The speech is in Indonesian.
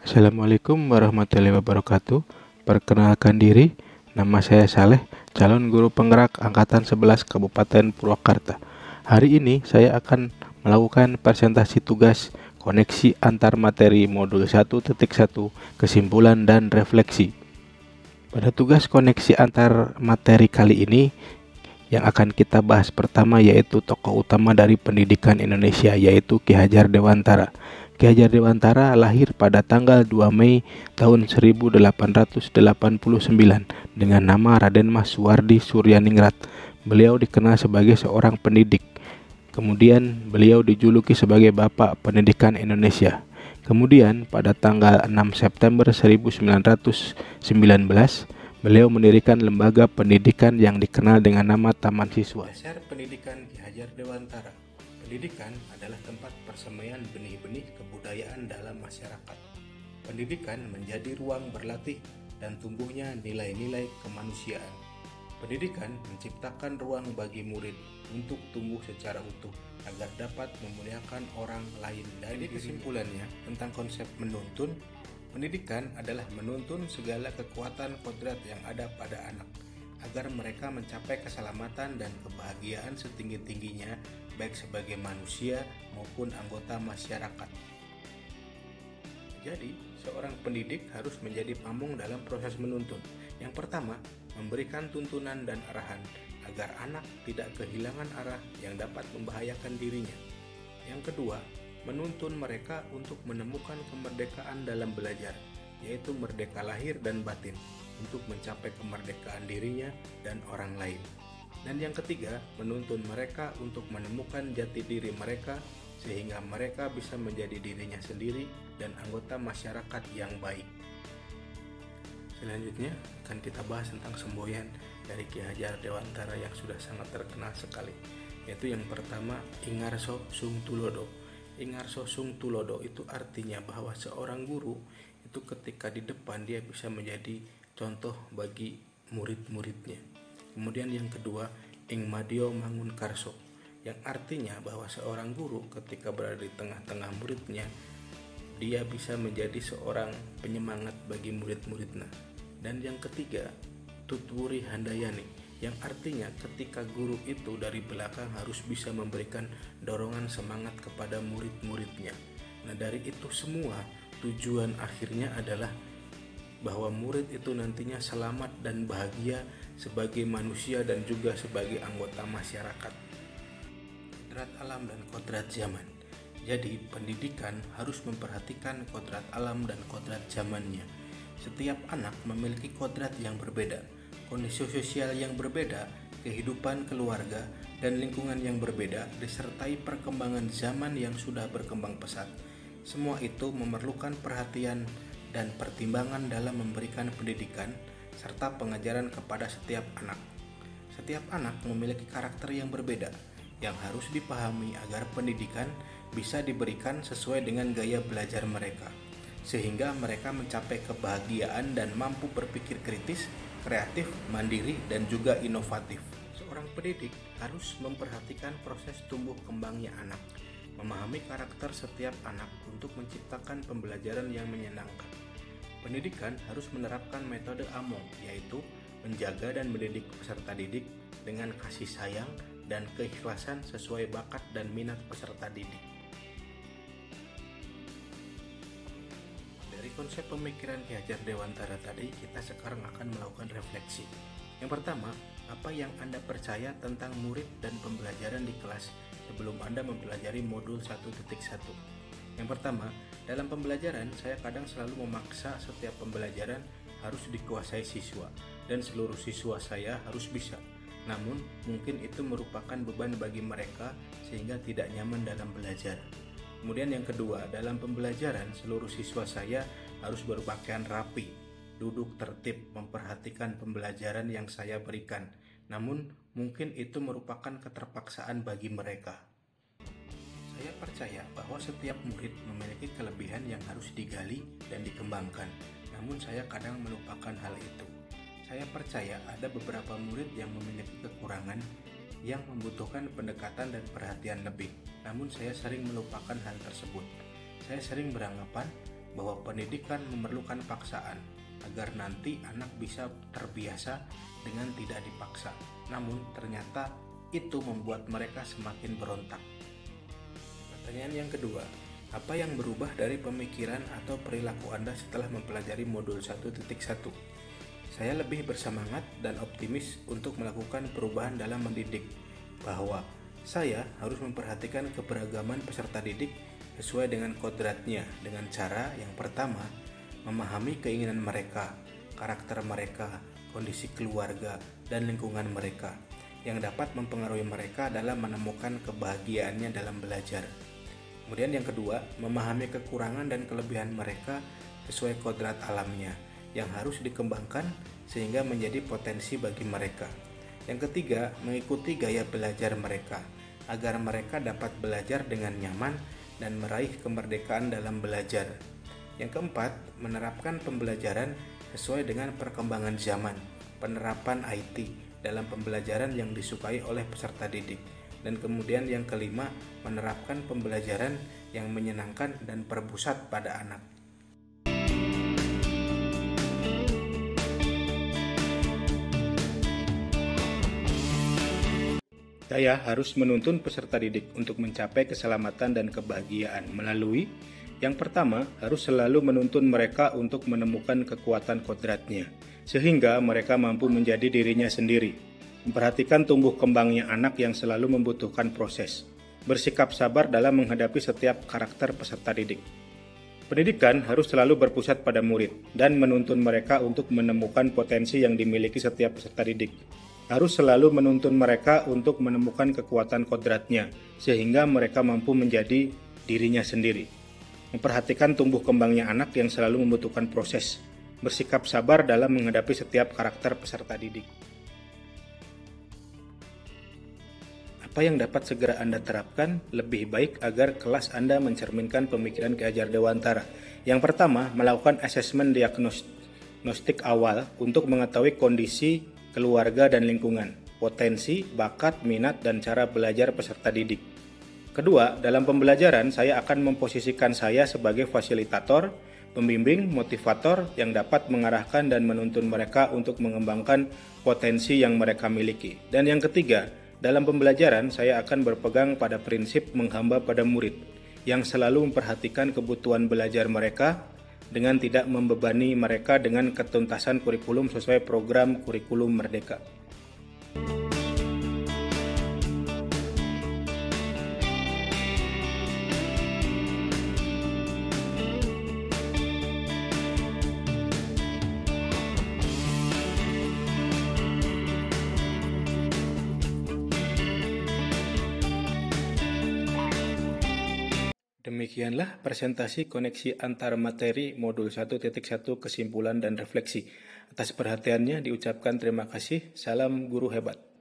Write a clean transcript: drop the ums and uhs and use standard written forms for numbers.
Assalamualaikum warahmatullahi wabarakatuh. Perkenalkan diri, nama saya Saleh, calon guru penggerak Angkatan 11 Kabupaten Purwakarta. Hari ini saya akan melakukan presentasi tugas koneksi antar materi modul 1.1, kesimpulan dan refleksi. Pada tugas koneksi antar materi kali ini, yang akan kita bahas pertama yaitu tokoh utama dari pendidikan Indonesia, yaitu Ki Hajar Dewantara. Ki Hajar Dewantara lahir pada tanggal 2 Mei tahun 1889 dengan nama Raden Mas Suwardi Suryaningrat. Beliau dikenal sebagai seorang pendidik. Kemudian beliau dijuluki sebagai Bapak Pendidikan Indonesia. Kemudian pada tanggal 6 September 1919, beliau mendirikan lembaga pendidikan yang dikenal dengan nama Taman Siswa. Dasar pendidikan Ki Hajar Dewantara. Pendidikan adalah tempat persemaian benih-benih kebudayaan dalam masyarakat. Pendidikan menjadi ruang berlatih dan tumbuhnya nilai-nilai kemanusiaan. Pendidikan menciptakan ruang bagi murid untuk tumbuh secara utuh agar dapat memuliakan orang lain. Dari kesimpulannya tentang konsep menuntun, pendidikan adalah menuntun segala kekuatan kodrat yang ada pada anak agar mereka mencapai keselamatan dan kebahagiaan setinggi-tingginya baik sebagai manusia maupun anggota masyarakat. Jadi, seorang pendidik harus menjadi pamong dalam proses menuntun. Yang pertama, memberikan tuntunan dan arahan agar anak tidak kehilangan arah yang dapat membahayakan dirinya. Yang kedua, menuntun mereka untuk menemukan kemerdekaan dalam belajar, yaitu merdeka lahir dan batin, untuk mencapai kemerdekaan dirinya dan orang lain. Dan yang ketiga, menuntun mereka untuk menemukan jati diri mereka sehingga mereka bisa menjadi dirinya sendiri dan anggota masyarakat yang baik. Selanjutnya akan kita bahas tentang semboyan dari Ki Hajar Dewantara yang sudah sangat terkenal sekali, yaitu yang pertama Ingarso Sung Tulodo. Ingarso Sung Tulodo itu artinya bahwa seorang guru itu ketika di depan dia bisa menjadi contoh bagi murid-muridnya. Kemudian yang kedua Ingmadio Mangunkarso, yang artinya bahwa seorang guru ketika berada di tengah-tengah muridnya, dia bisa menjadi seorang penyemangat bagi murid-muridnya. Dan yang ketiga Tutwuri Handayani, yang artinya ketika guru itu dari belakang harus bisa memberikan dorongan semangat kepada murid-muridnya. Nah, dari itu semua tujuan akhirnya adalah bahwa murid itu nantinya selamat dan bahagia sebagai manusia dan juga sebagai anggota masyarakat. Kodrat alam dan kodrat zaman. Jadi pendidikan harus memperhatikan kodrat alam dan kodrat zamannya. Setiap anak memiliki kodrat yang berbeda, kondisi sosial yang berbeda, kehidupan keluarga, dan lingkungan yang berbeda, disertai perkembangan zaman yang sudah berkembang pesat. Semua itu memerlukan perhatian dan pertimbangan dalam memberikan pendidikan serta pengajaran kepada setiap anak. Setiap anak memiliki karakter yang berbeda yang harus dipahami agar pendidikan bisa diberikan sesuai dengan gaya belajar mereka, sehingga mereka mencapai kebahagiaan dan mampu berpikir kritis, kreatif, mandiri, dan juga inovatif. Seorang pendidik harus memperhatikan proses tumbuh kembangnya anak, memahami karakter setiap anak untuk menciptakan pembelajaran yang menyenangkan. Pendidikan harus menerapkan metode AMONG, yaitu menjaga dan mendidik peserta didik dengan kasih sayang dan keikhlasan sesuai bakat dan minat peserta didik. Dari konsep pemikiran Ki Hajar Dewantara tadi, kita sekarang akan melakukan refleksi. Yang pertama, apa yang Anda percaya tentang murid dan pembelajaran di kelas sebelum Anda mempelajari modul 1.1? Yang pertama, dalam pembelajaran saya kadang selalu memaksa setiap pembelajaran harus dikuasai siswa dan seluruh siswa saya harus bisa. Namun, mungkin itu merupakan beban bagi mereka sehingga tidak nyaman dalam belajar. Kemudian yang kedua, dalam pembelajaran seluruh siswa saya harus berpakaian rapi, duduk tertib, memperhatikan pembelajaran yang saya berikan. Namun, mungkin itu merupakan keterpaksaan bagi mereka. Saya percaya bahwa setiap murid memiliki kelebihan yang harus digali dan dikembangkan. Namun saya kadang melupakan hal itu. Saya percaya ada beberapa murid yang memiliki kekurangan yang membutuhkan pendekatan dan perhatian lebih. Namun saya sering melupakan hal tersebut. Saya sering beranggapan bahwa pendidikan memerlukan paksaan agar nanti anak bisa terbiasa dengan tidak dipaksa. Namun ternyata itu membuat mereka semakin berontak. Pertanyaan yang kedua, apa yang berubah dari pemikiran atau perilaku Anda setelah mempelajari modul 1.1? Saya lebih bersemangat dan optimis untuk melakukan perubahan dalam mendidik, bahwa saya harus memperhatikan keberagaman peserta didik sesuai dengan kodratnya dengan cara yang pertama, memahami keinginan mereka, karakter mereka, kondisi keluarga, dan lingkungan mereka yang dapat mempengaruhi mereka dalam menemukan kebahagiaannya dalam belajar. Kemudian yang kedua, memahami kekurangan dan kelebihan mereka sesuai kodrat alamnya yang harus dikembangkan sehingga menjadi potensi bagi mereka. Yang ketiga, mengikuti gaya belajar mereka agar mereka dapat belajar dengan nyaman dan meraih kemerdekaan dalam belajar. Yang keempat, menerapkan pembelajaran sesuai dengan perkembangan zaman, penerapan IT dalam pembelajaran yang disukai oleh peserta didik. Dan kemudian yang kelima, menerapkan pembelajaran yang menyenangkan dan berpusat pada anak. Saya harus menuntun peserta didik untuk mencapai keselamatan dan kebahagiaan melalui yang pertama, harus selalu menuntun mereka untuk menemukan kekuatan kodratnya, sehingga mereka mampu menjadi dirinya sendiri. Memperhatikan tumbuh kembangnya anak yang selalu membutuhkan proses. Bersikap sabar dalam menghadapi setiap karakter peserta didik. Pendidikan harus selalu berpusat pada murid dan menuntun mereka untuk menemukan potensi yang dimiliki setiap peserta didik. Harus selalu menuntun mereka untuk menemukan kekuatan kodratnya, sehingga mereka mampu menjadi dirinya sendiri. Memperhatikan tumbuh kembangnya anak yang selalu membutuhkan proses. Bersikap sabar dalam menghadapi setiap karakter peserta didik. Apa yang dapat segera Anda terapkan lebih baik agar kelas Anda mencerminkan pemikiran Ki Hajar Dewantara? Yang pertama, melakukan asesmen diagnostik awal untuk mengetahui kondisi keluarga dan lingkungan, potensi, bakat, minat, dan cara belajar peserta didik. Kedua, dalam pembelajaran saya akan memposisikan saya sebagai fasilitator, pembimbing, motivator yang dapat mengarahkan dan menuntun mereka untuk mengembangkan potensi yang mereka miliki. Dan yang ketiga, dalam pembelajaran saya akan berpegang pada prinsip menghamba pada murid, yang selalu memperhatikan kebutuhan belajar mereka, dengan tidak membebani mereka dengan ketuntasan kurikulum sesuai program kurikulum Merdeka. Demikianlah presentasi koneksi antar materi modul 1.1 kesimpulan dan refleksi. Atas perhatiannya diucapkan terima kasih. Salam guru hebat.